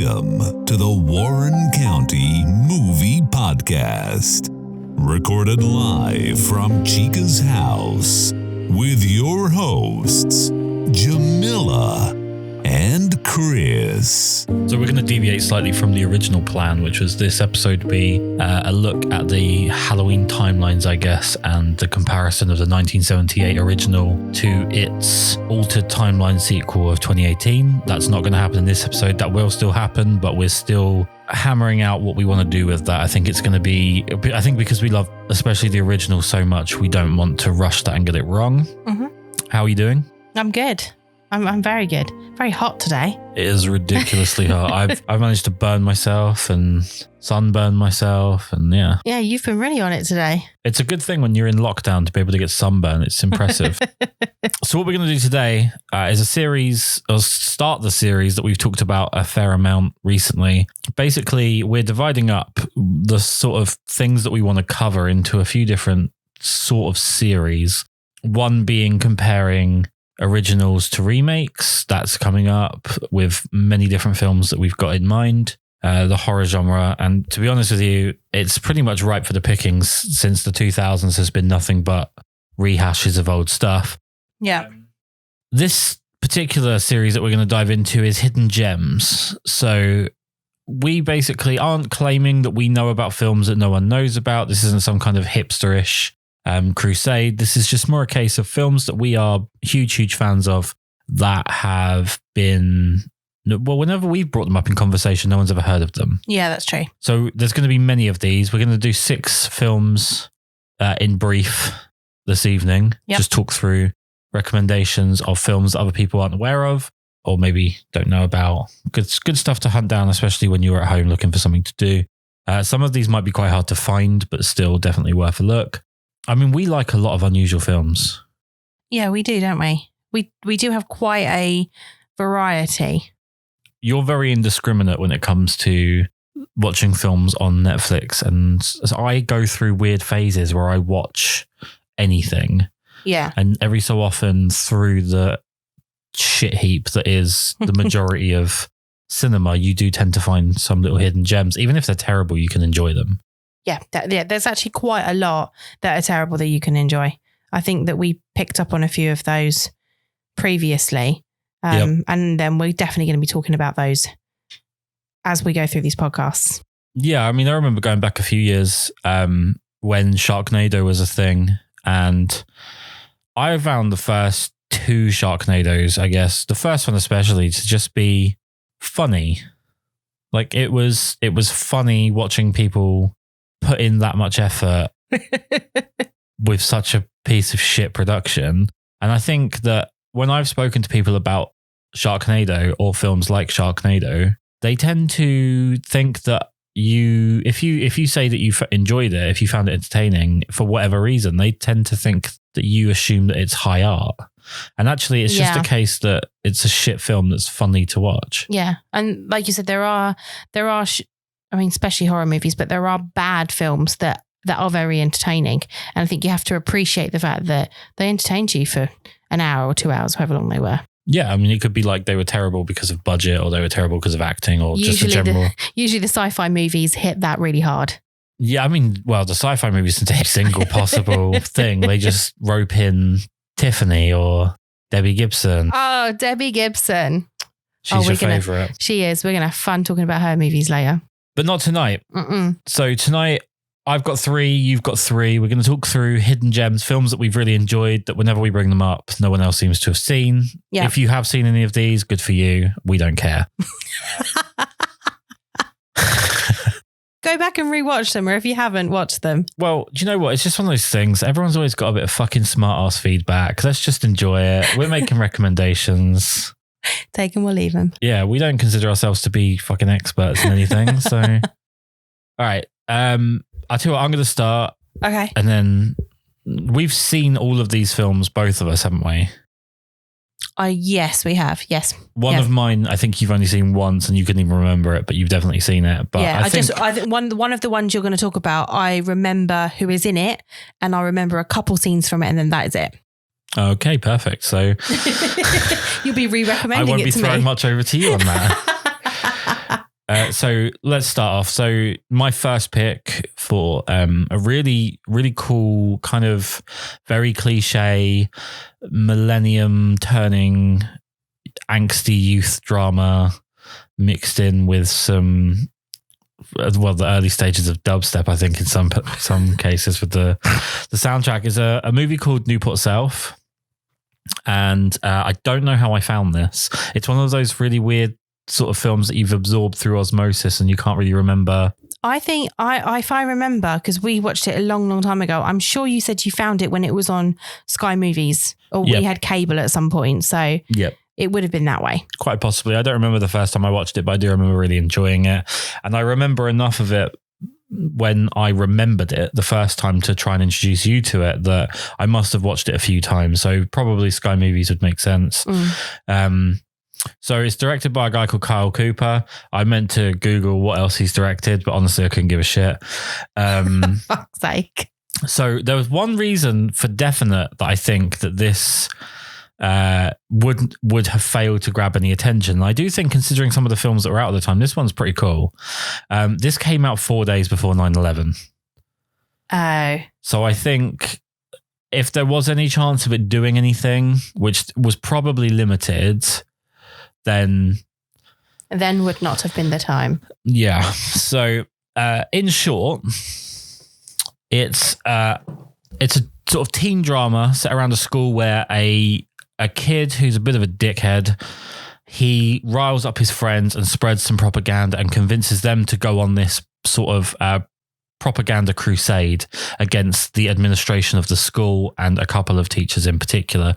Welcome to the Warren County Movie Podcast. Recorded live from Chica's house with your hosts, Jamila and Chris. So we're going to deviate slightly from the original plan, which was this episode to be a look at the Halloween timelines, I guess, and the comparison of the 1978 original to its altered timeline sequel of 2018. That's not going to happen in this episode. That will still happen, but we're still hammering out what we want to do with that. I think it's going to be, I think because we love especially the original so much, we don't want to rush that and get it wrong. Mm-hmm. How are you doing? I'm good. I'm very good. Very hot today. It is ridiculously hot. I've managed to burn myself and sunburn myself, and yeah. Yeah, you've been really on it today. It's a good thing when you're in lockdown to be able to get sunburn. It's impressive. So what we're going to do today is a series, or start the series that we've talked about a fair amount recently. Basically, we're dividing up the sort of things that we want to cover into a few different sort of series. One being comparing originals to remakes. That's coming up with many different films that we've got in mind, the horror genre. And to be honest with you, it's pretty much ripe for the pickings since the 2000s has been nothing but rehashes of old stuff. Yeah. This particular series that we're going to dive into is Hidden Gems. So we basically aren't claiming that we know about films that no one knows about. This isn't some kind of hipsterish crusade. This is just more a case of films that we are huge fans of that have been, well, whenever we've brought them up in conversation, no one's ever heard of them. Yeah, that's true. So there's going to be many of these. We're going to do 6 films in brief this evening. Yep. Just talk through recommendations of films that other people aren't aware of or maybe don't know about. Good stuff to hunt down, especially when you're at home looking for something to do. Some of these might be quite hard to find, but still definitely worth a look. I mean, we like a lot of unusual films. Yeah, we do, don't we? We do have quite a variety. You're very indiscriminate when it comes to watching films on Netflix. And so I go through weird phases where I watch anything. Yeah. And every so often through the shit heap that is the majority of cinema, you do tend to find some little hidden gems. Even if they're terrible, you can enjoy them. Yeah, there's actually quite a lot that are terrible that you can enjoy. I think that we picked up on a few of those previously. And then we're definitely going to be talking about those as we go through these podcasts. Yeah, I mean, I remember going back a few years when Sharknado was a thing. And I found the first 2 Sharknados, I guess, the first one especially, to just be funny. Like it was funny watching people put in that much effort with such a piece of shit production. And I think that when I've spoken to people about Sharknado or films like Sharknado, they tend to think that if you say that you enjoyed it, if you found it entertaining for whatever reason, they tend to think that you assume that it's high art. And actually it's just a case that it's a shit film that's funny to watch. Yeah. And like you said, there are I mean, especially horror movies, but there are bad films that are very entertaining. And I think you have to appreciate the fact that they entertained you for an hour or 2 hours, however long they were. Yeah, I mean, it could be like they were terrible because of budget or they were terrible because of acting or just a general... Usually the sci-fi movies hit that really hard. Yeah, I mean, well, the sci-fi movies didn't take a single possible thing. They just rope in Tiffany or Debbie Gibson. Oh, Debbie Gibson. She's your favourite. She is. We're going to have fun talking about her movies later. But not tonight. So tonight, I've got 3, you've got 3. We're going to talk through hidden gems, films that we've really enjoyed that whenever we bring them up, no one else seems to have seen. Yeah. If you have seen any of these, good for you. We don't care. Go back and rewatch them, or if you haven't watched them. Well, do you know what? It's just one of those things. Everyone's always got a bit of fucking smart ass feedback. Let's just enjoy it. We're making recommendations. Take them or leave them. Yeah, we don't consider ourselves to be fucking experts in anything. So, all right. I'll tell you what, I'm going to start. Okay. And then we've seen all of these films, both of us, haven't we? Yes, we have. Yes. One of mine, I think you've only seen once and you couldn't even remember it, but you've definitely seen it. But yeah, I think one of the ones you're going to talk about, I remember who is in it and I remember a couple scenes from it and then that is it. Okay, perfect. So you'll be re-recommending it to me. I won't be throwing much over to you on that. So let's start off. So my first pick for a really, really cool kind of very cliche millennium turning angsty youth drama mixed in with some, well, the early stages of dubstep, I think in some cases with the soundtrack, is a movie called Newport South. And I don't know how I found this. It's one of those really weird sort of films that you've absorbed through osmosis and you can't really remember. I think if I remember, because we watched it a long, long time ago, I'm sure you said you found it when it was on Sky Movies, or we had cable at some point. So it would have been that way. Quite possibly. I don't remember the first time I watched it, but I do remember really enjoying it. And I remember enough of it when I remembered it the first time to try and introduce you to it that I must have watched it a few times. So probably Sky Movies would make sense. So it's directed by a guy called Kyle Cooper. I meant to Google what else he's directed, but honestly, I couldn't give a shit. Fuck's sake. So there was one reason for definite that I think that this would have failed to grab any attention. I do think, considering some of the films that were out at the time, this one's pretty cool. This came out 4 days before 9/11. Oh. So I think if there was any chance of it doing anything, which was probably limited, then would not have been the time. Yeah. So in short, it's a sort of teen drama set around a school where a kid who's a bit of a dickhead, he riles up his friends and spreads some propaganda and convinces them to go on this sort of propaganda crusade against the administration of the school and a couple of teachers in particular,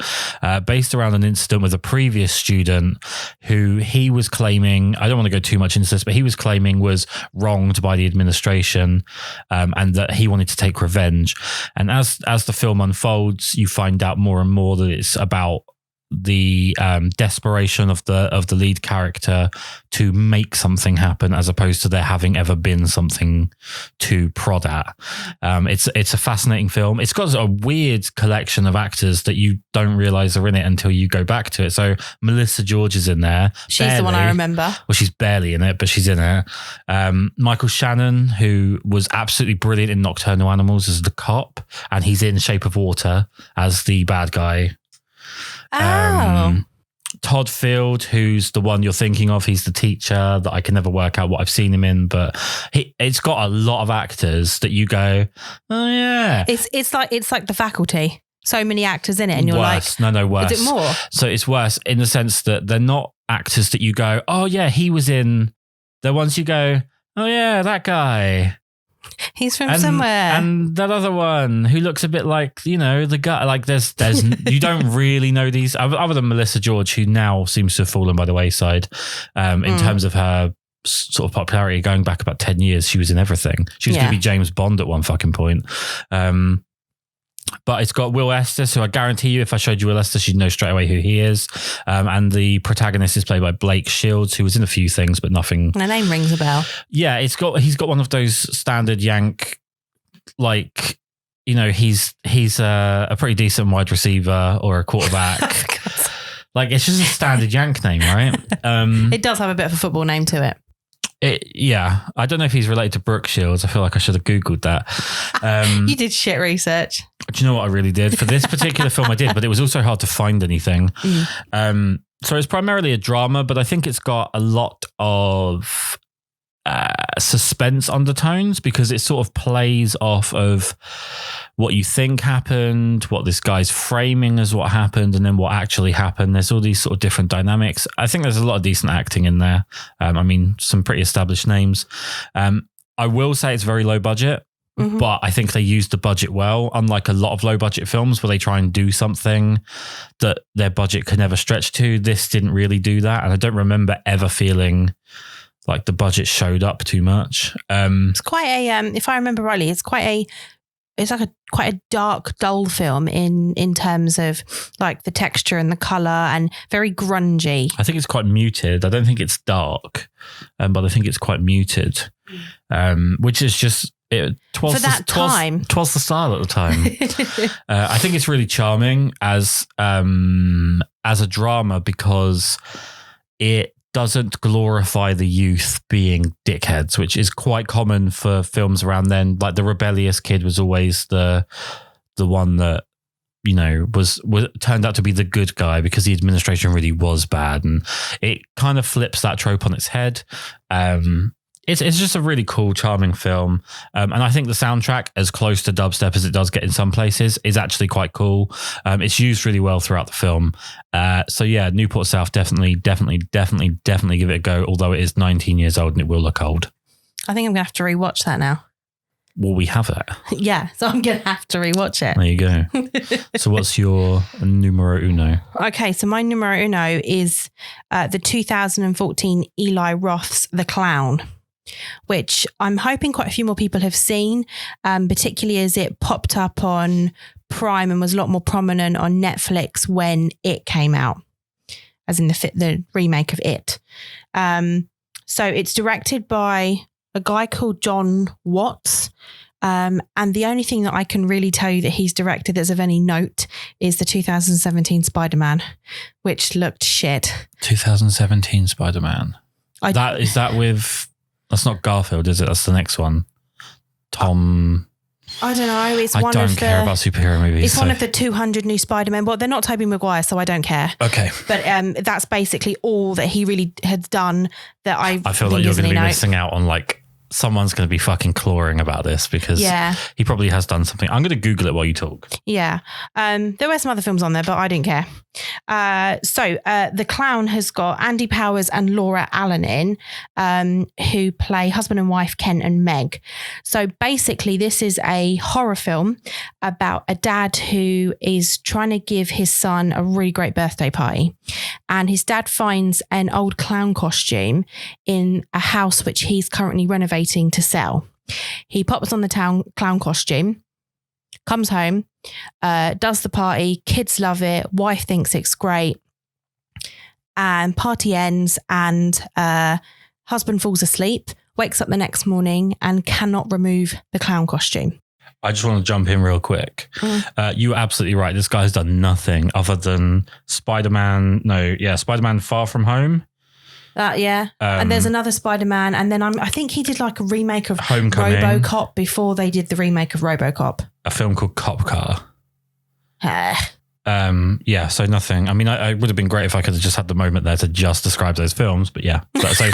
based around an incident with a previous student who he was claiming, I don't want to go too much into this, but he was claiming was wronged by the administration, and that he wanted to take revenge. And as the film unfolds, you find out more and more that it's about the desperation of the lead character to make something happen, as opposed to there having ever been something to prod at. It's a fascinating film. It's got a weird collection of actors that you don't realize are in it until you go back to it. So Melissa George is in there. She's barely. The one I remember. Well, she's barely in it, but she's in it. Michael Shannon, who was absolutely brilliant in Nocturnal Animals as the cop, and he's in Shape of Water as the bad guy. Todd Field, who's the one you're thinking of, he's the teacher that I can never work out what I've seen him in, but it's got a lot of actors that you go, oh yeah. It's like The Faculty. So many actors in it, and you're worse. like, no, worse. Is it more? So it's worse in the sense that they're not actors that you go, oh yeah, he was in. The ones you go, oh yeah, that guy. He's from somewhere. And that other one who looks a bit like, the guy, like there's you don't really know these, other than Melissa George, who now seems to have fallen by the wayside in terms of her sort of popularity. Going back about 10 years, she was in everything. She was going to be James Bond at one fucking point. But it's got Will Estes, who I guarantee you, if I showed you Will Estes, you'd know straight away who he is. And the protagonist is played by Blake Shields, who was in a few things, but nothing. My name rings a bell. Yeah, he's got one of those standard Yank, like, he's a pretty decent wide receiver or a quarterback. Like, it's just a standard Yank name, right? It does have a bit of a football name to it. I don't know if he's related to Brooke Shields. I feel like I should have Googled that. You did shit research. Do you know what I really did? For this particular film I did, but it was also hard to find anything. So it's primarily a drama, but I think it's got a lot of suspense undertones, because it sort of plays off of what you think happened, what this guy's framing as what happened, and then what actually happened. There's all these sort of different dynamics. I think there's a lot of decent acting in there. Some pretty established names. I will say it's very low budget, but I think they used the budget well, unlike a lot of low budget films where they try and do something that their budget could never stretch to. This didn't really do that. And I don't remember ever feeling like the budget showed up too much. It's quite a, if I remember rightly, it's quite a dark, dull film in terms of like the texture and the color, and very grungy. I think it's quite muted. I don't think it's dark, but I think it's quite muted, which is just for that time. Twas the style at the time. I think it's really charming as a drama, because it doesn't glorify the youth being dickheads, which is quite common for films around then. Like the rebellious kid was always the one that, you know, was turned out to be the good guy because the administration really was bad, and it kind of flips that trope on its head. It's just a really cool, charming film. And I think the soundtrack, as close to dubstep as it does get in some places, is actually quite cool. It's used really well throughout the film. So yeah, Newport South, definitely give it a go, although it is 19 years old and it will look old. I think I'm going to have to rewatch that now. Well, we have it. Yeah, so I'm going to have to rewatch it. There you go. So what's your numero uno? Okay, so my numero uno is the 2014 Eli Roth's The Clown, which I'm hoping quite a few more people have seen, particularly as it popped up on Prime and was a lot more prominent on Netflix when it came out, as in the remake of It. So it's directed by a guy called John Watts. And the only thing that I can really tell you that he's directed that's of any note is the 2017 Spider-Man, which looked shit. 2017 Spider-Man. That's not Garfield, is it? That's the next one. Tom. I don't know. I don't care about superhero movies. It's one of the 200 new Spider-Man. Well, they're not Tobey Maguire, so I don't care. Okay. But that's basically all that he really had done that I feel like you're going to be missing out on, like, someone's going to be fucking clawing about this because he probably has done something. I'm going to Google it while you talk. Yeah. There were some other films on there, but I didn't care. So The Clown has got Andy Powers and Laura Allen in, who play husband and wife Kent and Meg. So basically this is a horror film about a dad who is trying to give his son a really great birthday party. And his dad finds an old clown costume in a house which he's currently renovating to sell. He pops on the clown costume, comes home, does the party, kids love it, wife thinks it's great, and party ends and husband falls asleep, wakes up the next morning and cannot remove the clown costume. I just want to jump in real quick. You were absolutely right. This guy's done nothing other than Spider-Man Far From Home. And there's another Spider-Man, and then I think he did like a remake of Homecoming. RoboCop before they did the remake of RoboCop. A film called Cop Car. So nothing. I mean, I would have been great if I could have just had the moment there to just describe those films, but yeah. So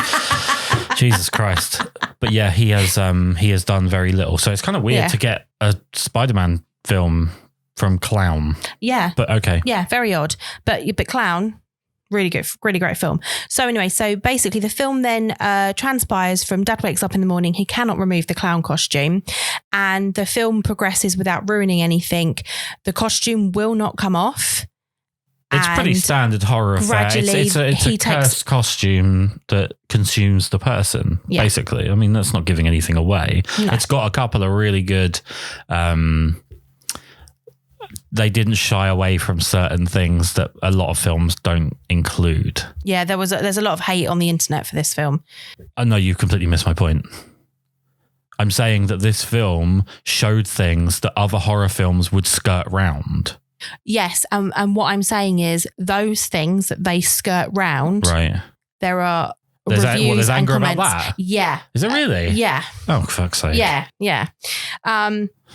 Jesus Christ. But yeah, he has done very little. So it's kind of weird to get a Spider-Man film from Clown. Yeah. But okay. Yeah, very odd. But Clown, really good, really great film. So anyway, so basically the film then transpires from dad wakes up in the morning, he cannot remove the clown costume, and the film progresses without ruining anything. The costume will not come off. It's pretty standard horror affair. It's a cursed costume that consumes the person, basically. I mean, that's not giving anything away. No. It's got a couple of really good... they didn't shy away from certain things that a lot of films don't include. Yeah, there's a lot of hate on the internet for this film. No, you completely missed my point. I'm saying that this film showed things that other horror films would skirt round. Yes, and what I'm saying is those things that they skirt round, right? There are reviews there's anger and comments. about that? Yeah. Is it really? Yeah. Oh, fuck's sake. Yeah.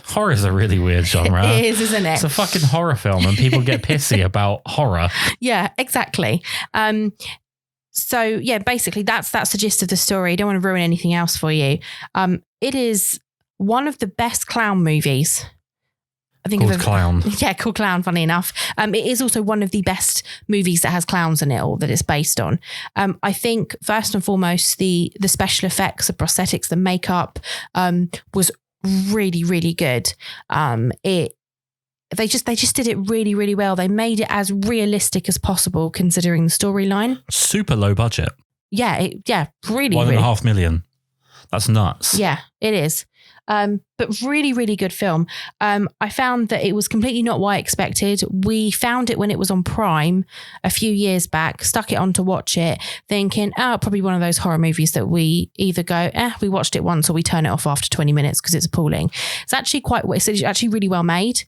Horror is a really weird genre. It is, isn't it? It's a fucking horror film and people get pissy about horror. Yeah, exactly. So yeah, basically that's the gist of the story. I don't want to ruin anything else for you. It is one of the best clown movies. I think called Clown. Yeah, called Clown, funny enough. It is also one of the best movies that has clowns in it or that it's based on. I think first and foremost, the special effects, the prosthetics, the makeup was really, really good. They just did it really, really well. They made it as realistic as possible considering the storyline. Super low budget. Yeah, really. $1.5 million. That's nuts. Yeah, it is. But really, really good film. I found that it was completely not what I expected. We found it when it was on Prime a few years back, stuck it on to watch it, thinking, probably one of those horror movies that we either go, we watched it once, or we turn it off after 20 minutes because it's appalling. It's actually really well made.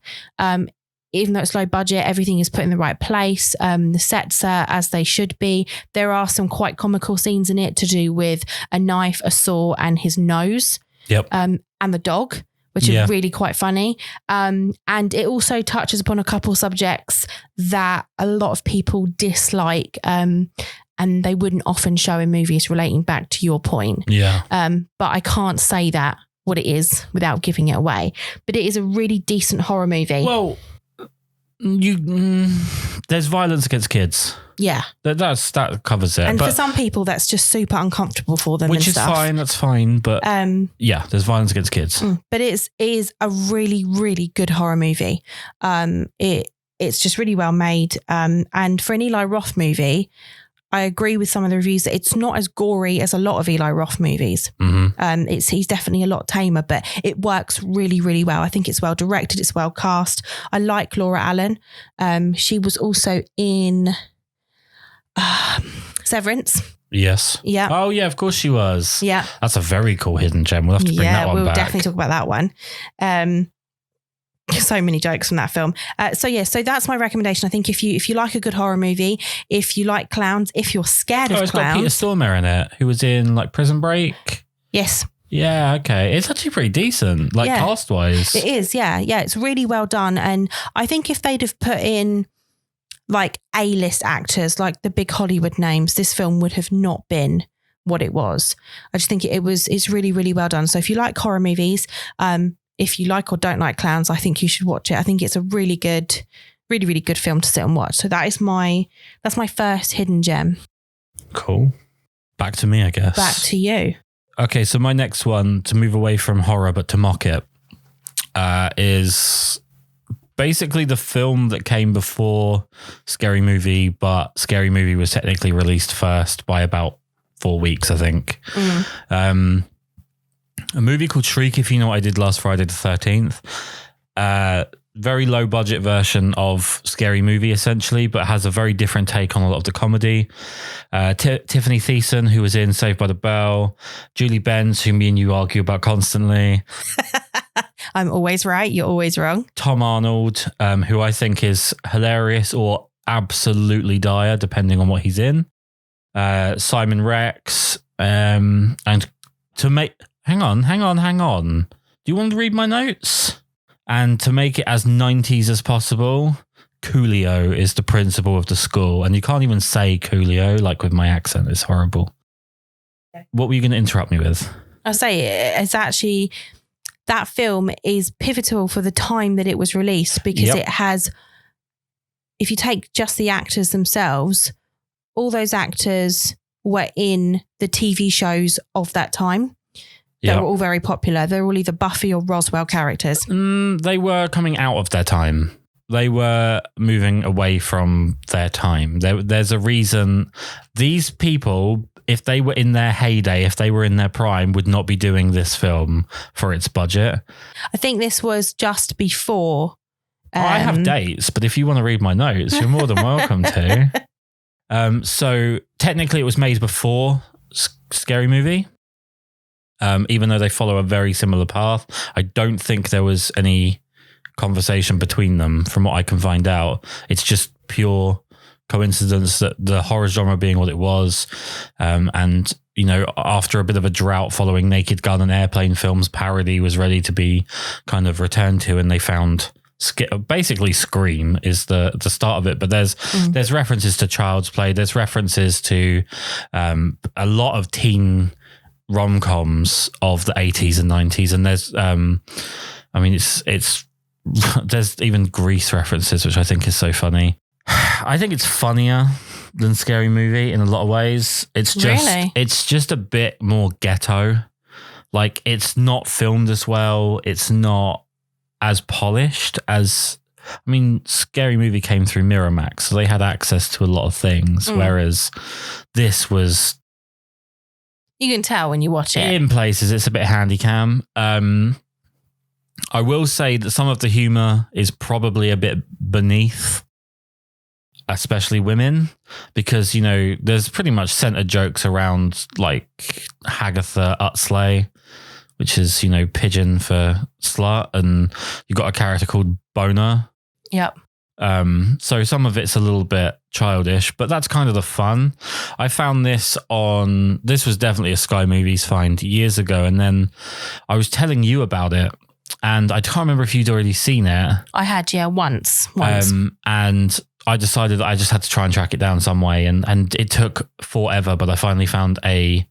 even though it's low budget, everything is put in the right place. The sets are as they should be. There are some quite comical scenes in it to do with a knife, a saw, and his nose. Yep. And the dog, which are really quite funny. And it also touches upon a couple subjects that a lot of people dislike, and they wouldn't often show in movies, relating back to your point. Yeah. But I can't say that what it is without giving it away. But it is a really decent horror movie. Well, there's violence against kids. Yeah. That covers it. And but, for some people, that's just super uncomfortable for them. Which and is stuff. fine. That's fine. But yeah, there's violence against kids. But it is a really, really good horror movie. It's just really well made. And for an Eli Roth movie, I agree with some of the reviews that it's not as gory as a lot of Eli Roth movies. Mm-hmm. He's definitely a lot tamer, but it works really, really well. I think it's well directed. It's well cast. I like Laura Allen. She was also in Severance. Yes. Yeah. Oh, yeah, of course she was. Yeah. That's a very cool hidden gem. We'll have to bring that one we'll back. definitely talk about that one. So many jokes from that film. So that's my recommendation. I think if you like a good horror movie, if you like clowns, if you're scared of it's got Peter clowns. Stormare in it, who was in like Prison Break. Yes. Yeah, okay. It's actually pretty decent, like cast-wise. It is, yeah. Yeah, it's really well done. And I think if they'd have put in like A-list actors, like the big Hollywood names, this film would have not been what it was. I just think it's really, really well done. So if you like horror movies, if you like or don't like clowns, I think you should watch it. I think it's a really good, really, really good film to sit and watch. So that's my first hidden gem. Cool. Back to me, I guess. Back to you. Okay, so my next one, to move away from horror but to mock it, is basically the film that came before Scary Movie, but Scary Movie was technically released first by about 4 weeks, I think. A movie called Shriek, If You Know What I Did Last Friday the 13th. Very low budget version of Scary Movie, essentially, but has a very different take on a lot of the comedy. Tiffany Thiessen, who was in Saved by the Bell. Julie Benz, who me and you argue about constantly. I'm always right. You're always wrong. Tom Arnold, who I think is hilarious or absolutely dire, depending on what he's in. Simon Rex. And to make... Hang on. Do you want to read my notes? And to make it as 90s as possible, Coolio is the principal of the school. And you can't even say Coolio, like with my accent. It's horrible. What were you going to interrupt me with? I'll say it's actually... That film is pivotal for the time that it was released because it has... If you take just the actors themselves, all those actors were in the TV shows of that time. They were all very popular. They were all either Buffy or Roswell characters. They were coming out of their time. They were moving away from their time. There's a reason these people, if they were in their heyday, if they were in their prime, would not be doing this film for its budget. I think this was just before. I have dates, but if you want to read my notes, you're more than welcome to. So technically it was made before Scary Movie. Even though they follow a very similar path, I don't think there was any conversation between them from what I can find out. It's just pure coincidence that the horror genre being what it was. And, you know, after a bit of a drought following Naked Gun and Airplane films, parody was ready to be kind of returned to, and they found basically Scream is the start of it. But there's references to Child's Play. There's references to a lot of teen rom-coms of the 80s and 90s, and there's it's there's even Grease references, which I think is so funny. I think it's funnier than Scary Movie in a lot of ways. It's just a bit more ghetto. Like, it's not filmed as well. It's not as polished as, I mean, Scary Movie came through Miramax, so they had access to a lot of things, whereas this was... You can tell when you watch it. In places, it's a bit handy-cam. I will say that some of the humor is probably a bit beneath, especially women, because, you know, there's pretty much centered jokes around, like, Hagatha Utsley, which is, you know, pigeon for slut, and you've got a character called Boner. Yep. So some of it's a little bit childish, but that's kind of the fun. I found this was definitely a Sky Movies find years ago. And then I was telling you about it and I can't remember if you'd already seen it. I had, once. And I decided that I just had to try and track it down some way. And it took forever, but I finally found a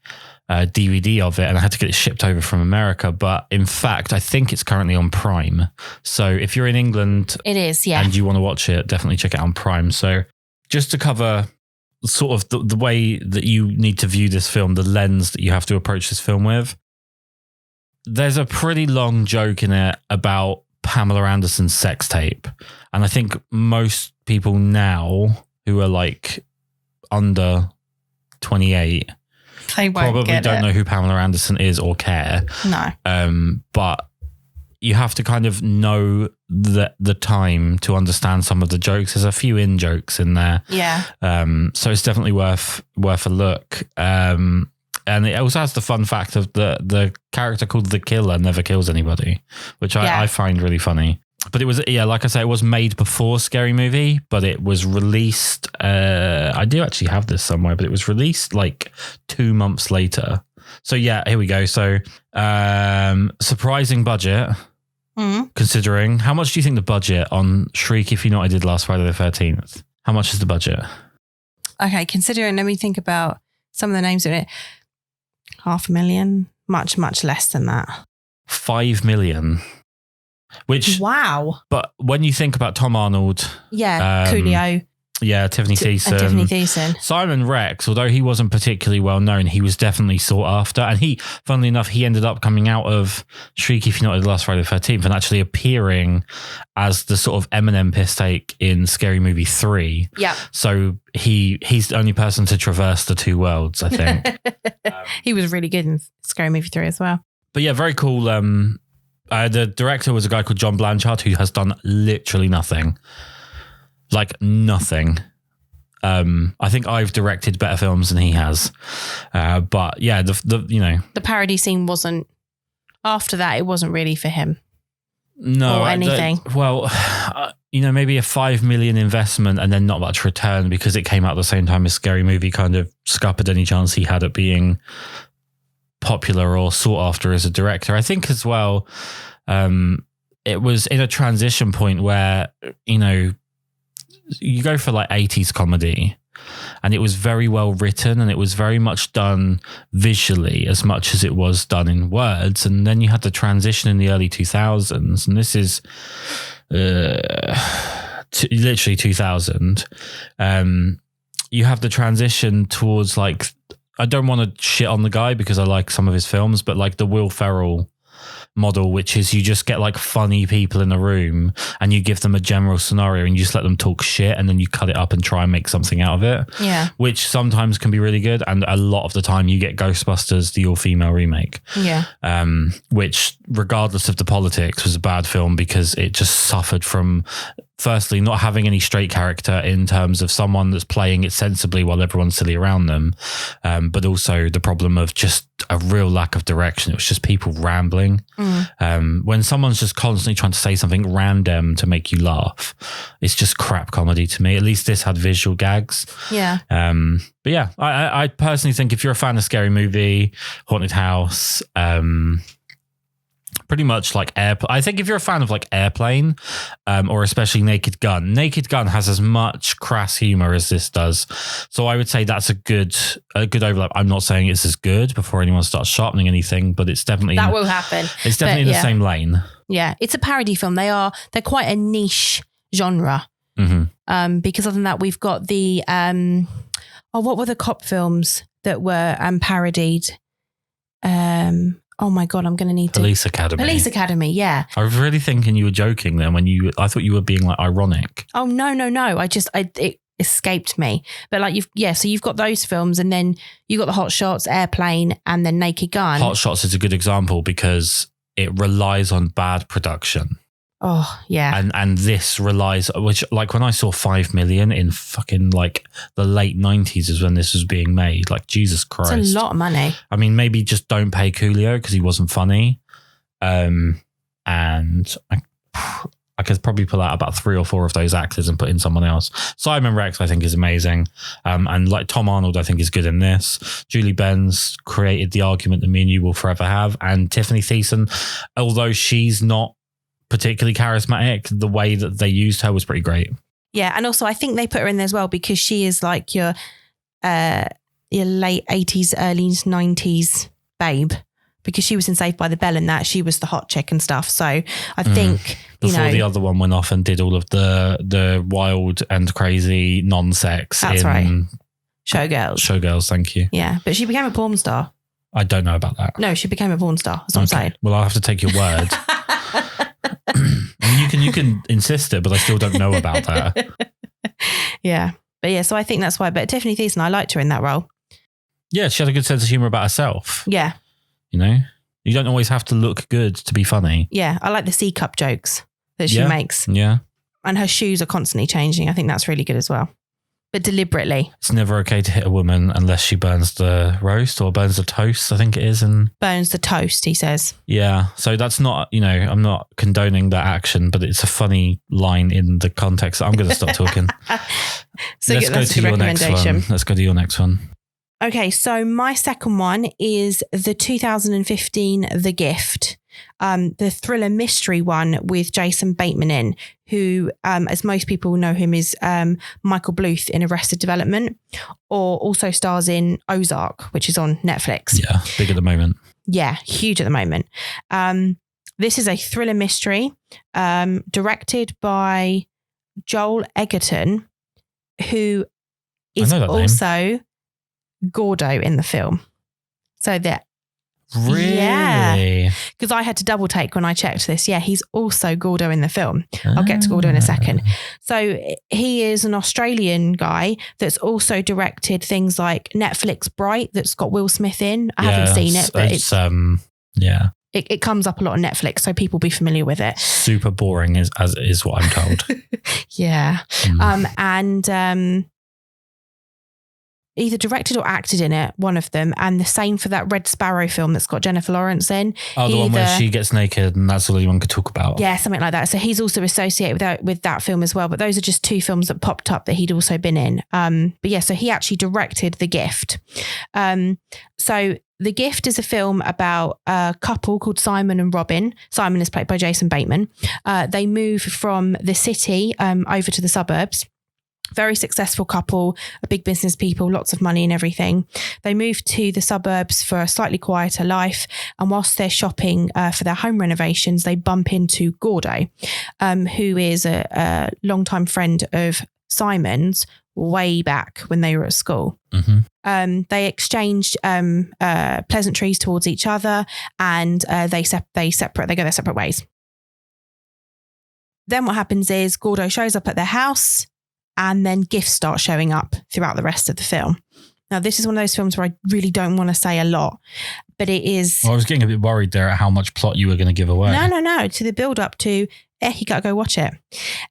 DVD of it and I had to get it shipped over from America. But in fact, I think it's currently on Prime. So if you're in England, it is, yeah, and you want to watch it, definitely check it out on Prime. So just to cover sort of the way that you need to view this film, the lens that you have to approach this film with, there's a pretty long joke in it about Pamela Anderson's sex tape. And I think most people now who are like under 28 probably don't know who Pamela Anderson is or care. No. But you have to kind of know the time to understand some of the jokes. There's a few in-jokes in there. Yeah. So it's definitely worth a look. And it also has the fun fact of the character called The Killer never kills anybody, which I find really funny. But it was, like I say, it was made before Scary Movie, but it was released. I do actually have this somewhere, but it was released like 2 months later. So yeah, here we go. So surprising budget, considering. How much do you think the budget on Shriek If You Know What I Did Last Friday the 13th? How much is the budget? Okay, considering, let me think about some of the names in it. 500,000, much, much less than that. 5 million. Which, wow. But when you think about Tom Arnold, Coolio, Tiffany Thiessen, Simon Rex, although he wasn't particularly well known, he was definitely sought after. And he, funnily enough, he ended up coming out of Shriek If You Know What I Did Last Friday the 13th and actually appearing as the sort of Eminem piss take in Scary Movie 3. Yeah. So he's the only person to traverse the two worlds, I think. He was really good in Scary Movie 3 as well. But yeah, very cool. The director was a guy called John Blanchard, who has done literally nothing. Like nothing. I think I've directed better films than he has. But yeah, the parody scene wasn't, after that, it wasn't really for him. No. Or anything. Maybe a 5 million investment and then not much return because it came out at the same time as Scary Movie kind of scuppered any chance he had at being popular or sought after as a director. I think as well, it was in a transition point where, you go for like 80s comedy and it was very well written and it was very much done visually as much as it was done in words. And then you had the transition in the early 2000s, and this is literally 2000. You have the transition towards like, I don't want to shit on the guy because I like some of his films, but like the Will Ferrell model, which is you just get like funny people in a room and you give them a general scenario and you just let them talk shit and then you cut it up and try and make something out of it. Yeah. Which sometimes can be really good. And a lot of the time you get Ghostbusters, the all-female remake. Yeah. Which, regardless of the politics, was a bad film because it just suffered from, firstly, not having any straight character in terms of someone that's playing it sensibly while everyone's silly around them. But also the problem of just a real lack of direction. It was just people rambling. When someone's just constantly trying to say something random to make you laugh, it's just crap comedy to me. At least this had visual gags. Yeah. But yeah, I personally think if you're a fan of Scary Movie, Haunted House, pretty much like I think if you're a fan of like Airplane, or especially Naked Gun has as much crass humor as this does. So I would say that's a good overlap. I'm not saying it's as good before anyone starts sharpening anything, but it's definitely that will happen. It's definitely in the same lane. Yeah, it's a parody film. They're quite a niche genre. Mm-hmm. Because other than that, we've got the what were the cop films that were parodied? Oh my God, I'm going to need to... Police Academy. Police Academy, yeah. I was really thinking you were joking then I thought you were being like ironic. Oh, no. It escaped me. But like so you've got those films and then you've got the Hot Shots, Airplane and then Naked Gun. Hot Shots is a good example because it relies on bad production. Oh, yeah. And this relies, which like when I saw 5 million in fucking like the late 90s is when this was being made. Like, Jesus Christ. It's a lot of money. I mean, maybe just don't pay Coolio because he wasn't funny. And I I could probably pull out about 3 or 4 of those actors and put in someone else. Simon Rex, I think, is amazing. And like Tom Arnold, I think, is good in this. Julie Benz created the argument that me and you will forever have. And Tiffany Thiessen, although she's not particularly charismatic, the way that they used her was pretty great. Yeah. And also I think they put her in there as well because she is like your late 80s, early 90s babe. Because she was in Saved by the Bell and that she was the hot chick and stuff. So I think, before the other one went off and did all of the wild and crazy non-sex. That's right. Showgirls. Showgirls, thank you. Yeah. But she became a porn star. I don't know about that. No, she became a porn star. That's what I'm saying. Well, I'll have to take your word. I mean, you can insist it, but I still don't know about that. Yeah. But yeah, so I think that's why. But Tiffany Thiessen, I liked her in that role. Yeah, she had a good sense of humor about herself. Yeah. You know, you don't always have to look good to be funny. Yeah. I like the C cup jokes that she makes. Yeah. And her shoes are constantly changing. I think that's really good as well. But deliberately. It's never okay to hit a woman unless she burns the roast or burns the toast, I think it is. And burns the toast, he says. Yeah. So that's not, I'm not condoning that action, but it's a funny line in the context. I'm going to stop talking. So Let's go to your next one. Let's go to your next one. Okay, so my second one is the 2015 The Gift, the thriller mystery one with Jason Bateman in, who, as most people know him, is Michael Bluth in Arrested Development, or also stars in Ozark, which is on Netflix. Yeah, big at the moment. Yeah, huge at the moment. This is a thriller mystery directed by Joel Edgerton, who is also Gordo in the film. So that really? Yeah. Because I had to double take when I checked this. Yeah, he's also Gordo in the film. I'll get to Gordo in a second. So he is an Australian guy that's also directed things like Netflix Bright that's got Will Smith in. I haven't seen it, but it's it comes up a lot on Netflix, so people be familiar with it. Super boring is what I'm told. Yeah. Either directed or acted in it, one of them. And the same for that Red Sparrow film that's got Jennifer Lawrence in. Oh, the one where she gets naked and that's all anyone could talk about. Yeah, something like that. So he's also associated with that film as well. But those are just 2 films that popped up that he'd also been in. But yeah, so he actually directed The Gift. So The Gift is a film about a couple called Simon and Robin. Simon is played by Jason Bateman. They move from the city over to the suburbs. Very successful couple, big business people, lots of money and everything. They move to the suburbs for a slightly quieter life. And whilst they're shopping for their home renovations, they bump into Gordo, who is a longtime friend of Simon's way back when they were at school. Mm-hmm. They exchanged pleasantries towards each other and they go their separate ways. Then what happens is Gordo shows up at their house, and then gifts start showing up throughout the rest of the film. Now, this is one of those films where I really don't want to say a lot, but it is... Well, I was getting a bit worried there at how much plot you were going to give away. No. To the build up to, you got to go watch it.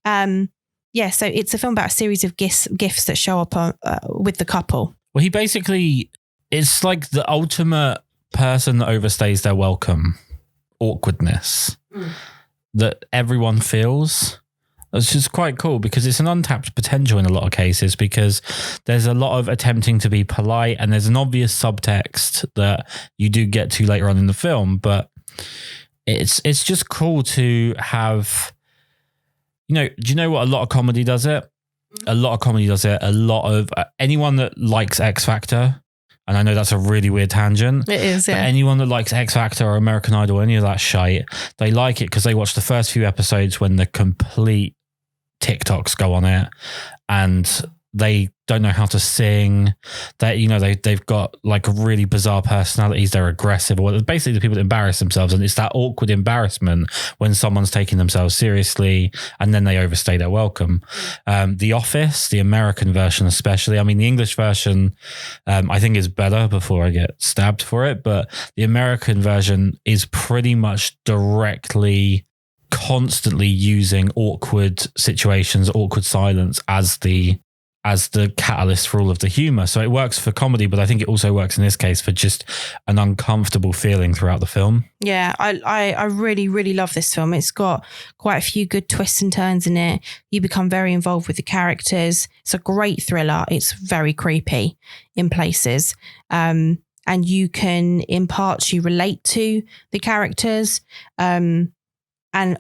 Yeah, so it's a film about a series of gifts that show up with the couple. Well, he basically... It's like the ultimate person that overstays their welcome. Awkwardness. That everyone feels... It's just quite cool because it's an untapped potential in a lot of cases because there's a lot of attempting to be polite and there's an obvious subtext that you do get to later on in the film, but it's just cool to have, do you know what a lot of comedy does it? A lot of comedy does it. A lot of anyone that likes X Factor, and I know that's a really weird tangent. It is, yeah. But anyone that likes X Factor or American Idol, any of that shite, they like it because they watch the first few episodes when the complete TikToks go on it and they don't know how to sing. They've got like really bizarre personalities. They're aggressive. Or basically the people that embarrass themselves. And it's that awkward embarrassment when someone's taking themselves seriously and then they overstay their welcome. The Office, the American version especially. I mean, the English version, I think is better before I get stabbed for it. But the American version is pretty much directly constantly using awkward situations, awkward silence as the as the catalyst for all of the humor. So it works for comedy, but I think it also works in this case for just an uncomfortable feeling throughout the film. Yeah, I really, really love this film. It's got quite a few good twists and turns in it. You become very involved with the characters. It's a great thriller. It's very creepy in places. And you can, in parts, you relate to the characters. And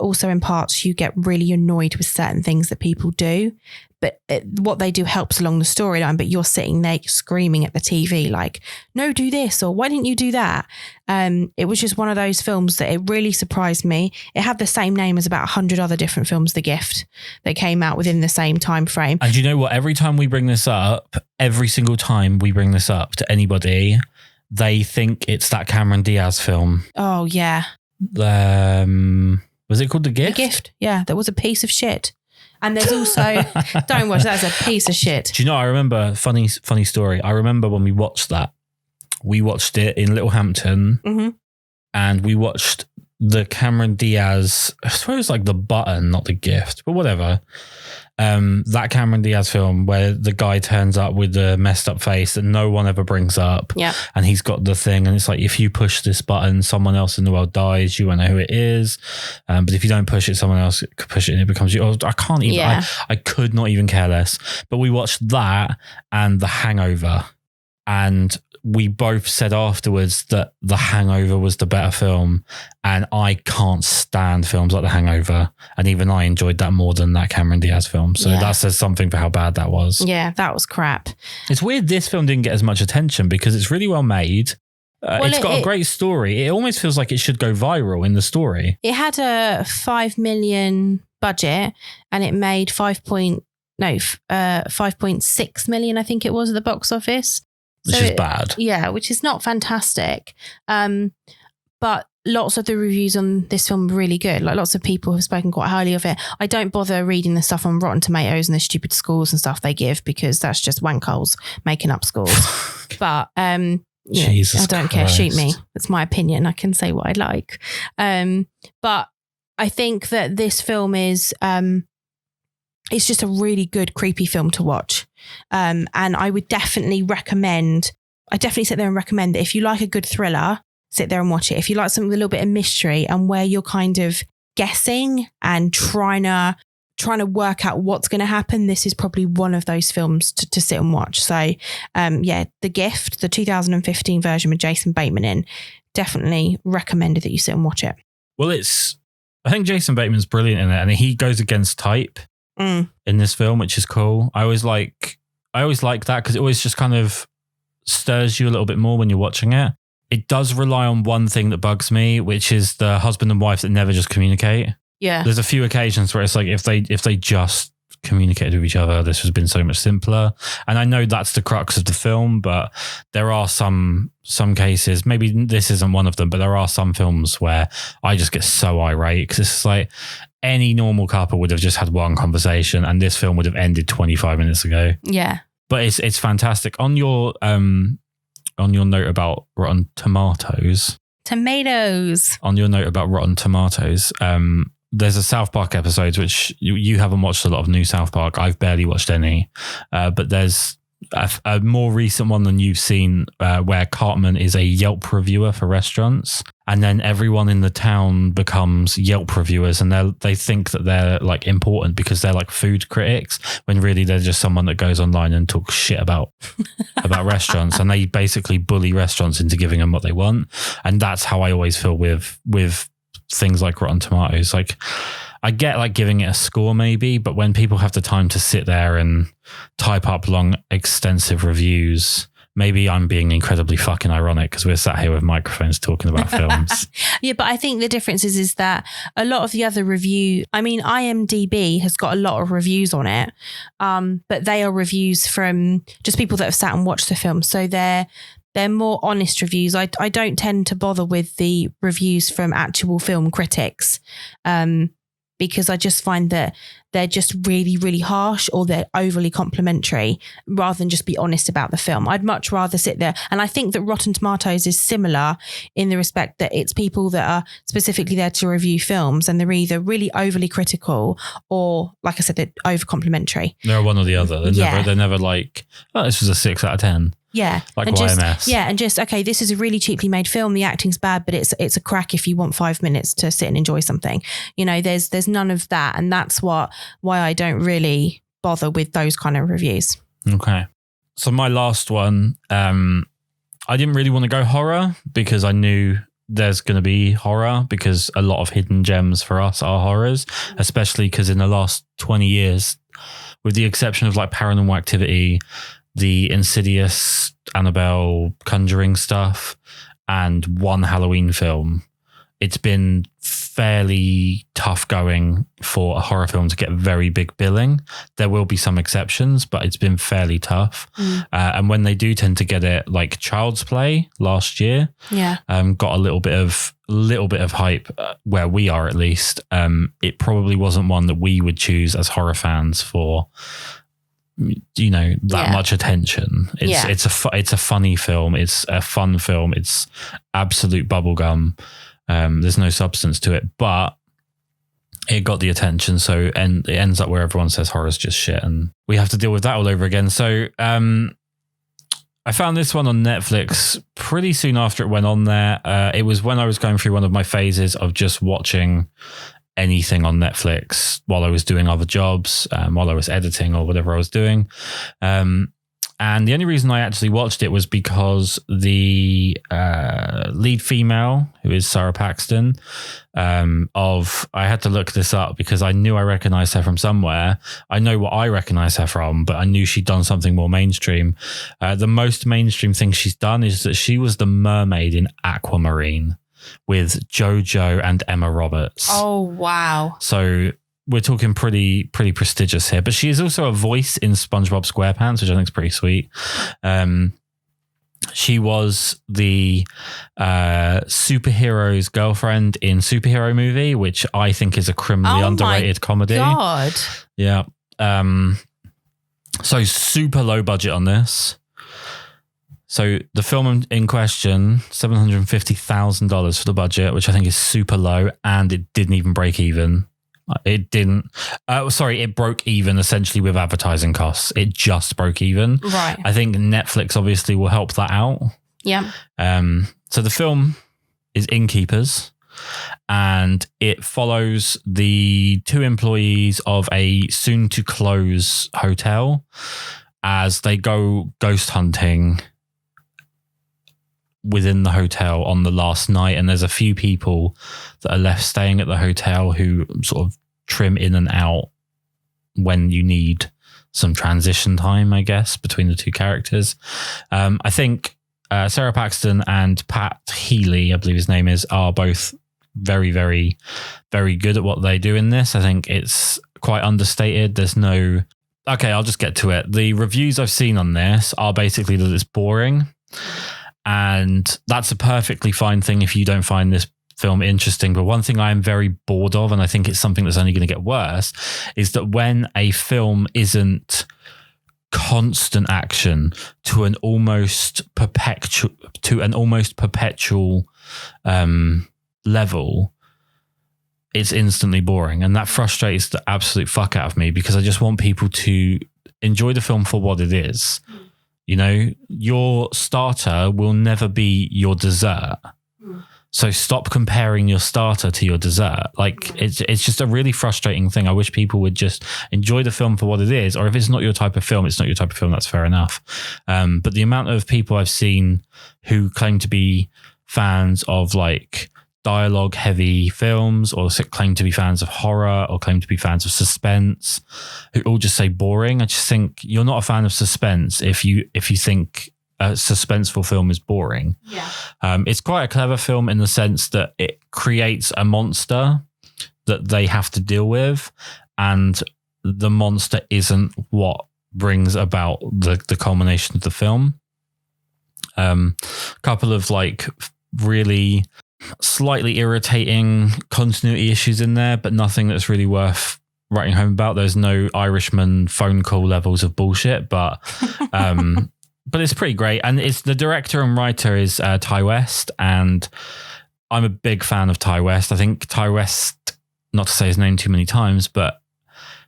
also in parts, you get really annoyed with certain things that people do. But what they do helps along the storyline, but you're sitting there screaming at the TV like, no, do this, or why didn't you do that? It was just one of those films that it really surprised me. It had the same name as about 100 other different films, The Gift, that came out within the same time frame. And you know what? Every time we bring this up, every single time we bring this up to anybody, they think it's that Cameron Diaz film. Oh, yeah. Was it called The Gift? The Gift, yeah. That was a piece of shit. And there's also, don't watch that, as a piece of shit. Do you know, I remember, funny story. I remember when we watched that, we watched it in Littlehampton and we watched the Cameron Diaz, I suppose like The Button, not The Gift, but whatever. That Cameron Diaz film where the guy turns up with the messed up face that no one ever brings up. Yeah. And he's got the thing and it's like, if you push this button, someone else in the world dies. You won't know who it is. But if you don't push it, someone else could push it and it becomes you. I can't even, I could not even care less. But we watched that and The Hangover. And we both said afterwards that The Hangover was the better film. And I can't stand films like The Hangover. And even I enjoyed that more than that Cameron Diaz film. So that says something for how bad that was. Yeah, that was crap. It's weird this film didn't get as much attention because it's really well made. It's got a great story. It almost feels like it should go viral in the story. It had a 5 million budget and it made 5.6 million, I think it was, at the box office. Which is bad. Yeah, which is not fantastic. But lots of the reviews on this film are really good. Like lots of people have spoken quite highly of it. I don't bother reading the stuff on Rotten Tomatoes and the stupid scores and stuff they give because that's just wankholes making up scores. But Jesus I don't care. Shoot me. That's my opinion. I can say what I like. But I think that this film is... it's just a really good, creepy film to watch. And I would definitely recommend, sit there and recommend that if you like a good thriller, sit there and watch it. If you like something with a little bit of mystery and where you're kind of guessing and trying to work out what's going to happen, this is probably one of those films to sit and watch. So The Gift, the 2015 version with Jason Bateman in, definitely recommended that you sit and watch it. Well, I think Jason Bateman's brilliant in it and he goes against type. In this film, which is cool. I always like that because it always just kind of stirs you a little bit more when you're watching it. It does rely on one thing that bugs me, which is the husband and wife that never just communicate. Yeah. There's a few occasions where it's like if they just communicated with each other, this has been so much simpler. And I know that's the crux of the film, but there are some cases, maybe this isn't one of them, but there are some films where I just get so irate because it's like any normal couple would have just had one conversation and this film would have ended 25 minutes ago. Yeah. But it's fantastic. On your note about Rotten Tomatoes. On your note about Rotten Tomatoes, there's a South Park episode, which you haven't watched a lot of new South Park. I've barely watched any. But there's a more recent one than you've seen where Cartman is a Yelp reviewer for restaurants. And then everyone in the town becomes Yelp reviewers and they think that they're like important because they're like food critics when really they're just someone that goes online and talks shit about restaurants. And they basically bully restaurants into giving them what they want. And that's how I always feel with things like Rotten Tomatoes. Like I get like giving it a score maybe, but when people have the time to sit there and type up long, extensive reviews, maybe I'm being incredibly fucking ironic because we're sat here with microphones talking about films. Yeah, but I think the difference is that a lot of the other IMDb has got a lot of reviews on it, but they are reviews from just people that have sat and watched the film. So they're more honest reviews. I don't tend to bother with the reviews from actual film critics because I just find that they're just really, really harsh or they're overly complimentary rather than just be honest about the film. I'd much rather sit there. And I think that Rotten Tomatoes is similar in the respect that it's people that are specifically there to review films, and they're either really overly critical or, like I said, they're over complimentary. They're one or the other. They're never like, oh, this was a 6 out of 10. Yeah. Like and YMS. And just, okay, this is a really cheaply made film. The acting's bad, but it's a crack if you want 5 minutes to sit and enjoy something. You know, there's none of that. And that's why I don't really bother with those kind of reviews. Okay. So my last one, I didn't really want to go horror because I knew there's going to be horror, because a lot of hidden gems for us are horrors, especially because in the last 20 years, with the exception of like Paranormal Activity, the Insidious, Annabelle, Conjuring stuff, and one Halloween film, it's been fairly tough going for a horror film to get very big billing. There will be some exceptions, but it's been fairly tough. And when they do tend to get it, like Child's Play last year, got a little bit of hype where we are, at least. It probably wasn't one that we would choose as horror fans for, you know, that much attention. It's a funny film. It's a fun film. It's absolute bubblegum. There's no substance to it, but it got the attention. So, and it ends up where everyone says horror's just shit, and we have to deal with that all over again. So, I found this one on Netflix pretty soon after it went on there. It was when I was going through one of my phases of just watching anything on Netflix while I was doing other jobs, while I was editing or whatever I was doing. And the only reason I actually watched it was because the lead female, who is Sarah Paxton, I had to look this up because I knew I recognized her from somewhere. I know what I recognize her from, but I knew she'd done something more mainstream. The most mainstream thing she's done is that she was the mermaid in Aquamarine with JoJo and Emma Roberts. Oh, wow. So we're talking pretty prestigious here, but she is also a voice in SpongeBob SquarePants, which I think is pretty sweet. She was the superhero's girlfriend in Superhero Movie, which I think is a criminally underrated comedy. God. Yeah. So super low budget on this. So the film in question, $750,000 for the budget, which I think is super low, and it didn't even break even. It didn't. It broke even essentially with advertising costs. It just broke even. Right. I think Netflix obviously will help that out. Yeah. So the film is Innkeepers, and it follows the 2 employees of a soon-to-close hotel as they go ghost hunting within the hotel on the last night. And there's a few people that are left staying at the hotel who sort of trim in and out when you need some transition time, I guess, between the 2 characters. I think Sarah Paxton and Pat Healy, I believe his name is, are both very, very, very good at what they do in this. I think it's quite understated. There's no... Okay, I'll just get to it. The reviews I've seen on this are basically that it's boring. And that's a perfectly fine thing if you don't find this film interesting. But one thing I am very bored of, and I think it's something that's only going to get worse, is that when a film isn't constant action to an almost perpetual level, it's instantly boring. And that frustrates the absolute fuck out of me, because I just want people to enjoy the film for what it is. You know, your starter will never be your dessert. So stop comparing your starter to your dessert. Like, it's just a really frustrating thing. I wish people would just enjoy the film for what it is. Or if it's not your type of film, it's not your type of film. That's fair enough. But the amount of people I've seen who claim to be fans of like dialogue heavy films, or claim to be fans of horror, or claim to be fans of suspense, who all just say boring. I just think you're not a fan of suspense if you think a suspenseful film is boring. Yeah. It's quite a clever film in the sense that it creates a monster that they have to deal with, and the monster isn't what brings about the culmination of the film. Couple of like really slightly irritating continuity issues in there, but nothing that's really worth writing home about. There's no Irishman phone call levels of bullshit, but it's pretty great. And it's the director and writer is Ty West, and I'm a big fan of Ty West. I think Ty West, not to say his name too many times, but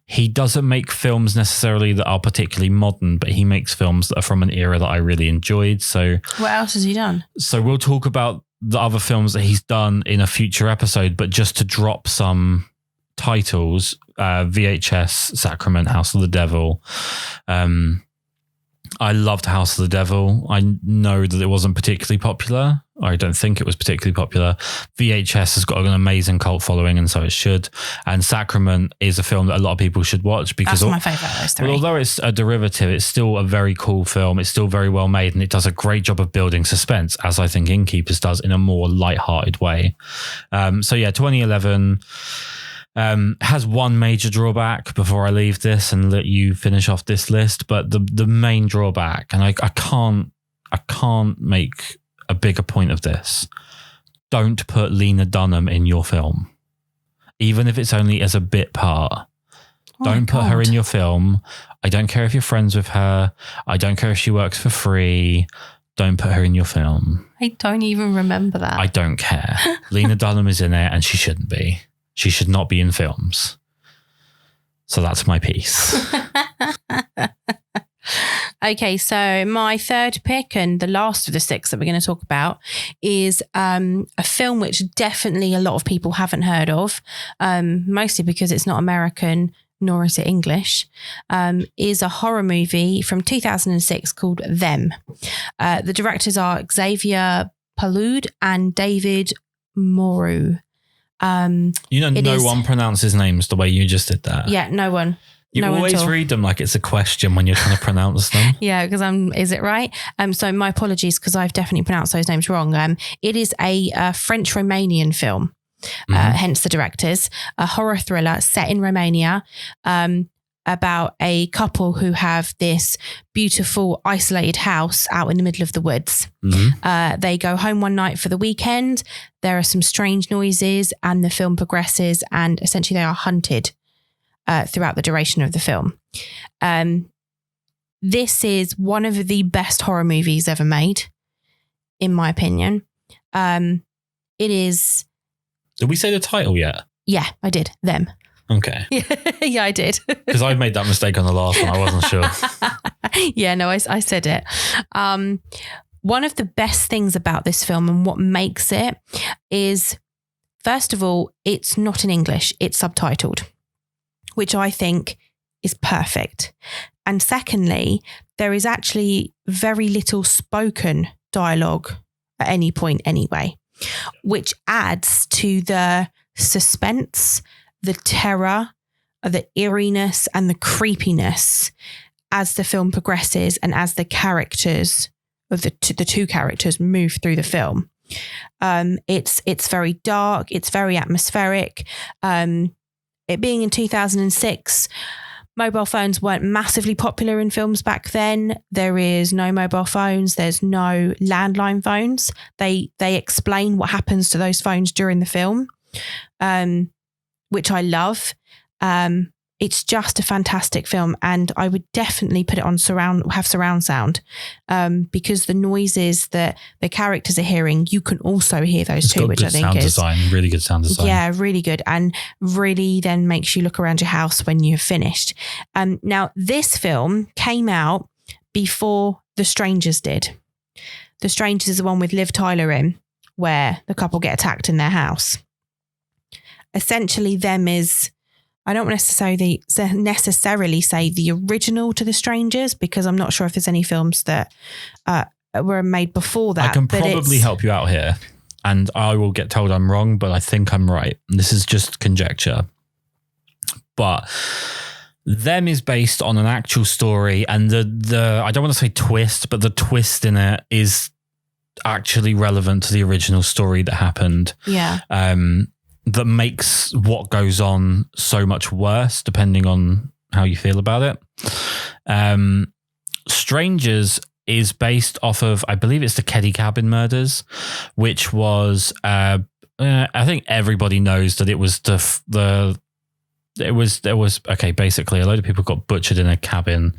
he doesn't make films necessarily that are particularly modern, but he makes films that are from an era that I really enjoyed. So what else has he done? So we'll talk about the other films that he's done in a future episode, but just to drop some titles, VHS, Sacrament, House of the Devil. I loved House of the Devil. I know that it wasn't particularly popular. I don't think it was particularly popular. VHS has got an amazing cult following, and so it should. And Sacrament is a film that a lot of people should watch because that's my favourite of those three. Well, although it's a derivative, it's still a very cool film. It's still very well made, and it does a great job of building suspense, as I think Innkeepers does, in a more light-hearted way. 2011 has one major drawback before I leave this and let you finish off this list. But the main drawback, and I can't make a bigger point of this. Don't put Lena Dunham in your film, even if it's only as a bit part. Don't put her in your film. I don't care if you're friends with her. I don't care if she works for free. Don't put her in your film. I don't even remember that. I don't care. Lena Dunham is in it and she shouldn't be. She should not be in films. So that's my piece. Okay, so my third pick and the last of the six that we're going to talk about is a film which definitely a lot of people haven't heard of, mostly because it's not American nor is it English, is a horror movie from 2006 called Them. The directors are Xavier Palude and David Moreau. No one pronounces names the way you just did that. Yeah, no one. You always read them like it's a question when you're trying to pronounce them. Yeah, because is it right? So my apologies because I've definitely pronounced those names wrong. It is a French-Romanian film, hence the directors, a horror thriller set in Romania about a couple who have this beautiful isolated house out in the middle of the woods. They go home one night for the weekend. There are some strange noises and the film progresses and essentially they are hunted throughout the duration of the film. This is one of the best horror movies ever made, in my opinion. It is... Did we say the title yet? Yeah, I did. Them. Okay. Yeah, I did. Because I made that mistake on the last one. I wasn't sure. Yeah, no, I said it. One of the best things about this film and what makes it is, first of all, it's not in English. It's subtitled, which I think is perfect. And secondly, there is actually very little spoken dialogue at any point anyway, which adds to the suspense, the terror, the eeriness and the creepiness as the film progresses and as the characters of the two characters move through the film. It's very dark. It's very atmospheric. It being in 2006, mobile phones weren't massively popular in films back then. There is no mobile phones. There's no landline phones. They explain what happens to those phones during the film, which I love. It's just a fantastic film, and I would definitely put it on surround sound, because the noises that the characters are hearing, you can also hear those too, which I think is really good sound design. Yeah, really good, and really then makes you look around your house when you've finished. Now, this film came out before The Strangers did. The Strangers is the one with Liv Tyler in, where the couple get attacked in their house. Essentially, Them is... I don't necessarily say the original to The Strangers, because I'm not sure if there's any films that were made before that. I can probably help you out here, and I will get told I'm wrong, but I think I'm right. This is just conjecture. But Them is based on an actual story, and the I don't want to say twist, but the twist in it is actually relevant to the original story that happened. Yeah. That makes what goes on so much worse, depending on how you feel about it. Strangers is based off of, I believe it's the Keddy Cabin murders, which was, I think everybody knows that it was the okay, basically a load of people got butchered in a cabin,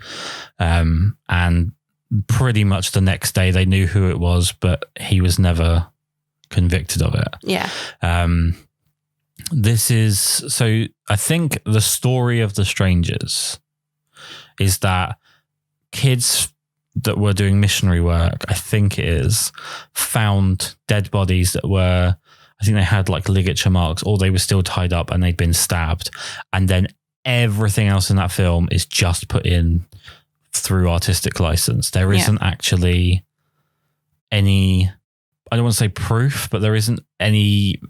and pretty much the next day they knew who it was, but he was never convicted of it. Yeah. So I think the story of The Strangers is that kids that were doing missionary work, I think it is, found dead bodies that were, I think they had like ligature marks, or they were still tied up and they'd been stabbed. And then everything else in that film is just put in through artistic license. There isn't actually any, I don't want to say proof, but there isn't any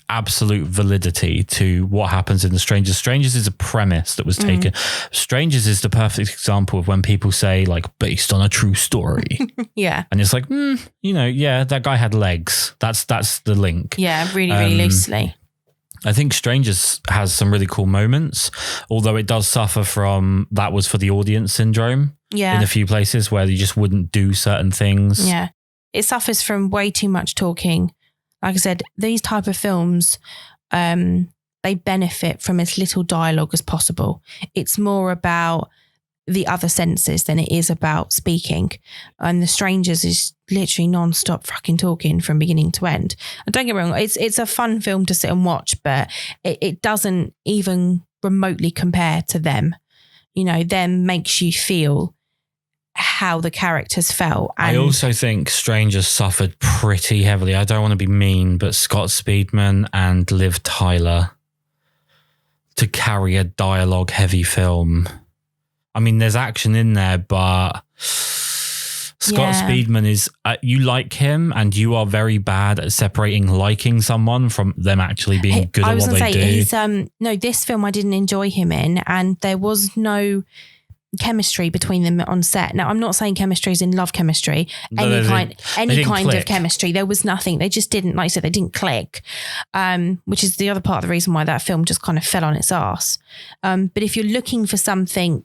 absolute validity to what happens in The Strangers. Strangers is a premise that was taken. Strangers is the perfect example of when people say like based on a true story. Yeah. And it's like, that guy had legs. That's the link. Yeah, really loosely. I think Strangers has some really cool moments, although it does suffer from that was for the audience syndrome in a few places where you just wouldn't do certain things. Yeah. It suffers from way too much talking. Like I said, these type of films, they benefit from as little dialogue as possible. It's more about the other senses than it is about speaking. And The Strangers is literally non-stop fucking talking from beginning to end. And don't get me wrong, it's a fun film to sit and watch, but it doesn't even remotely compare to them. Them makes you feel how the characters felt. And I also think Strangers suffered pretty heavily. I don't want to be mean, but Scott Speedman and Liv Tyler to carry a dialogue heavy film. I mean, there's action in there, but Scott Speedman is, you like him and you are very bad at separating liking someone from them actually being good at what they do. No, this film I didn't enjoy him in, and there was no chemistry between them on set. Now, I'm not saying chemistry is in love chemistry, any kind of chemistry. There was nothing. They just didn't, like I said, they didn't click, which is the other part of the reason why that film just kind of fell on its ass. But if you're looking for something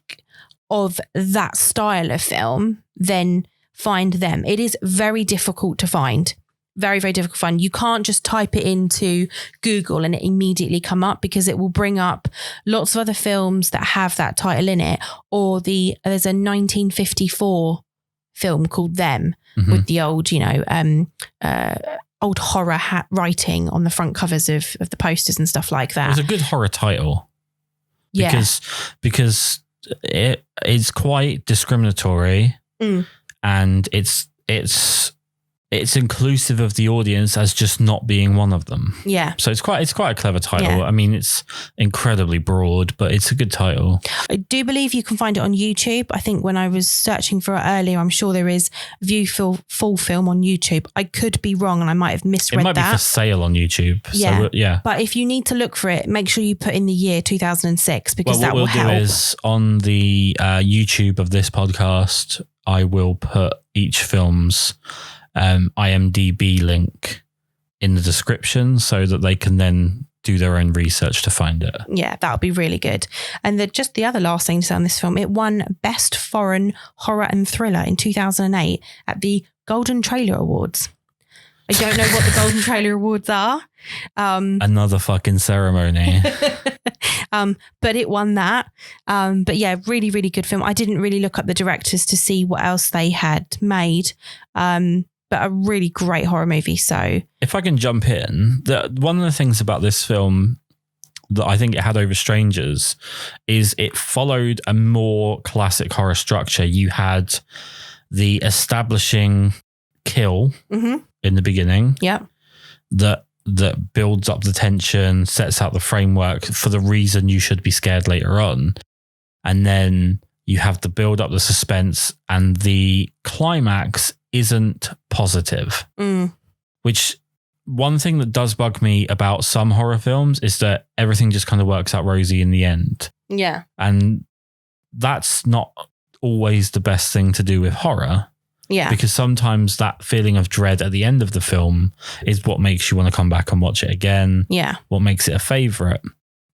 of that style of film, then find them. It is very difficult to find. Very, very difficult to find. You can't just type it into Google and it immediately come up, because it will bring up lots of other films that have that title in it. Or there's a 1954 film called Them with the old, old horror writing on the front covers of the posters and stuff like that. It's a good horror title. Yeah. Because it is quite discriminatory and it's inclusive of the audience as just not being one of them. Yeah. So it's quite a clever title. Yeah. I mean, it's incredibly broad, but it's a good title. I do believe you can find it on YouTube. I think when I was searching for it earlier, I'm sure there is view full film on YouTube. I could be wrong and I might have misread that. It might be for sale on YouTube. Yeah. So, yeah. But if you need to look for it, make sure you put in the year 2006, because that will help. What we'll do is on the YouTube of this podcast, I will put each film's IMDb link in the description so that they can then do their own research to find it. Yeah, that would be really good. And the other last thing to say on this film, it won Best Foreign Horror and Thriller in 2008 at the Golden Trailer Awards. I don't know what the Golden Trailer Awards are. Another fucking ceremony. But it won that. But yeah, really, really good film. I didn't really look up the directors to see what else they had made. But a really great horror movie. So if I can jump in, one of the things about this film that I think it had over Strangers is it followed a more classic horror structure. You had the establishing kill in the beginning. Yeah. That builds up the tension, sets out the framework for the reason you should be scared later on. And then you have the build up, the suspense, and the climax isn't positive. Which one thing that does bug me about some horror films is that everything just kind of works out rosy in the end. Yeah. And that's not always the best thing to do with horror. Yeah. Because sometimes that feeling of dread at the end of the film is what makes you want to come back and watch it again. Yeah. What makes it a favorite.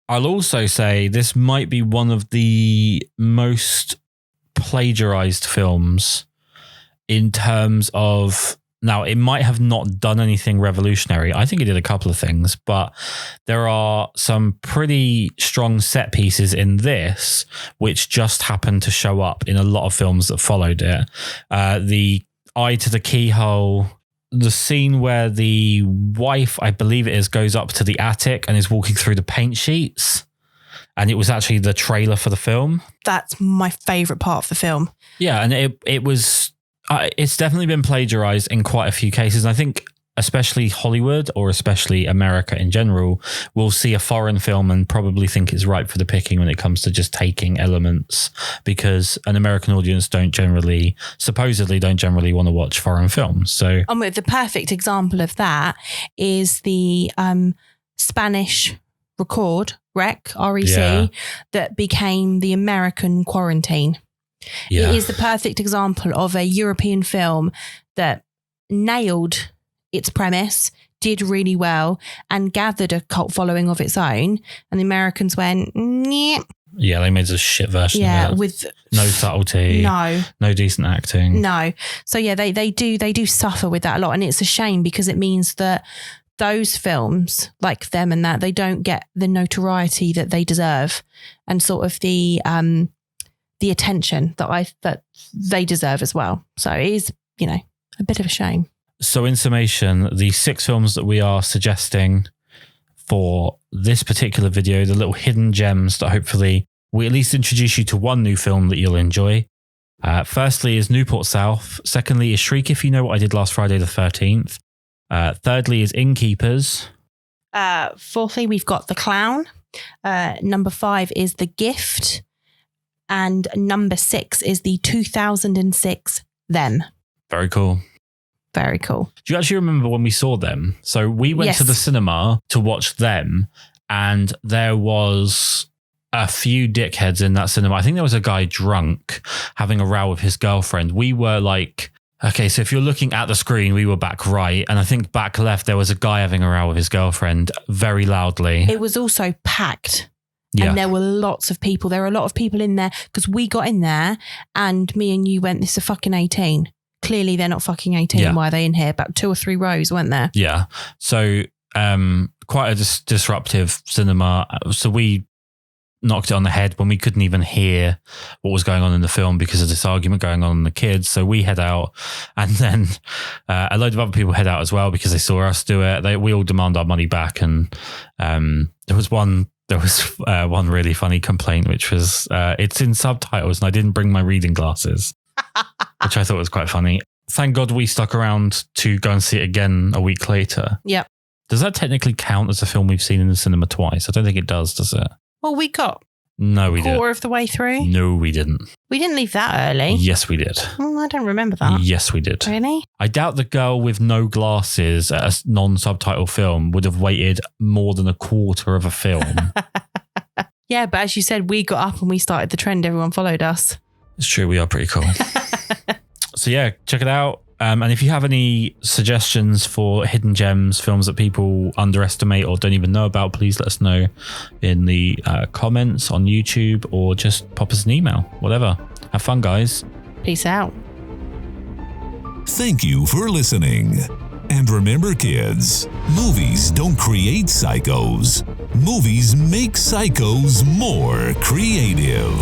I'll also say this might be one of the most plagiarized films in terms of Now, it might have not done anything revolutionary. I think it did a couple of things, but there are some pretty strong set pieces in this, which just happened to show up in a lot of films that followed it. The eye to the keyhole, the scene where the wife, I believe it is, goes up to the attic and is walking through the paint sheets. And it was actually the trailer for the film. That's my favourite part of the film. Yeah, and it was... it's definitely been plagiarized in quite a few cases. And I think especially Hollywood, or especially America in general, will see a foreign film and probably think it's ripe for the picking when it comes to just taking elements, because an American audience supposedly don't generally want to watch foreign films. So the perfect example of that is the Spanish REC, that became the American Quarantine. yeah. It is the perfect example of a European film that nailed its premise, did really well, and gathered a cult following of its own. And the Americans went, yeah. Yeah, they made a shit version of it. With no subtlety, no decent acting. No. So yeah, they do suffer with that a lot. And it's a shame, because it means that those films, like them and that, they don't get the notoriety that they deserve, and sort of the attention that they deserve as well. So it is, a bit of a shame. So in summation, the 6 films that we are suggesting for this particular video, the little hidden gems that hopefully we at least introduce you to one new film that you'll enjoy. Firstly is Newport South. Secondly is Shriek If You Know What I Did Last Friday the 13th. Thirdly is Innkeepers. Fourthly, we've got The Clown. Number 5 is The Gift. And number 6 is the 2006 Them. Very cool. Very cool. Do you actually remember when we saw Them? So we went to the cinema to watch Them, and there was a few dickheads in that cinema. I think there was a guy drunk having a row with his girlfriend. We were like... Okay, so if you're looking at the screen, we were back right. And I think back left, there was a guy having a row with his girlfriend very loudly. It was also packed. Yeah. And there were lots of people. There were a lot of people in there, because we got in there and me and you went, this is a fucking 18. Clearly they're not fucking 18. Yeah. Why are they in here? About 2 or 3 rows, weren't there? Yeah. So quite a disruptive cinema. So we knocked it on the head when we couldn't even hear what was going on in the film because of this argument going on in the kids. So we head out, and then a load of other people head out as well because they saw us do it. We all demand our money back. And there was one really funny complaint, which was it's in subtitles and I didn't bring my reading glasses, which I thought was quite funny. Thank God we stuck around to go and see it again a week later. Yep. Does that technically count as a film we've seen in the cinema twice? I don't think it does it? Well, we got No, we didn't. quarter of the way through. No, we didn't. We didn't leave that early. Yes, we did. I don't remember that. Yes, we did. Really? I doubt the girl with no glasses at a non-subtitle film would have waited more than a quarter of a film. Yeah, but as you said, we got up and we started the trend. Everyone followed us. It's true. We are pretty cool. So yeah, check it out. And if you have any suggestions for hidden gems, films that people underestimate or don't even know about, please let us know in the comments on YouTube, or just pop us an email, whatever. Have fun, guys. Peace out. Thank you for listening. And remember, kids, movies don't create psychos. Movies make psychos more creative.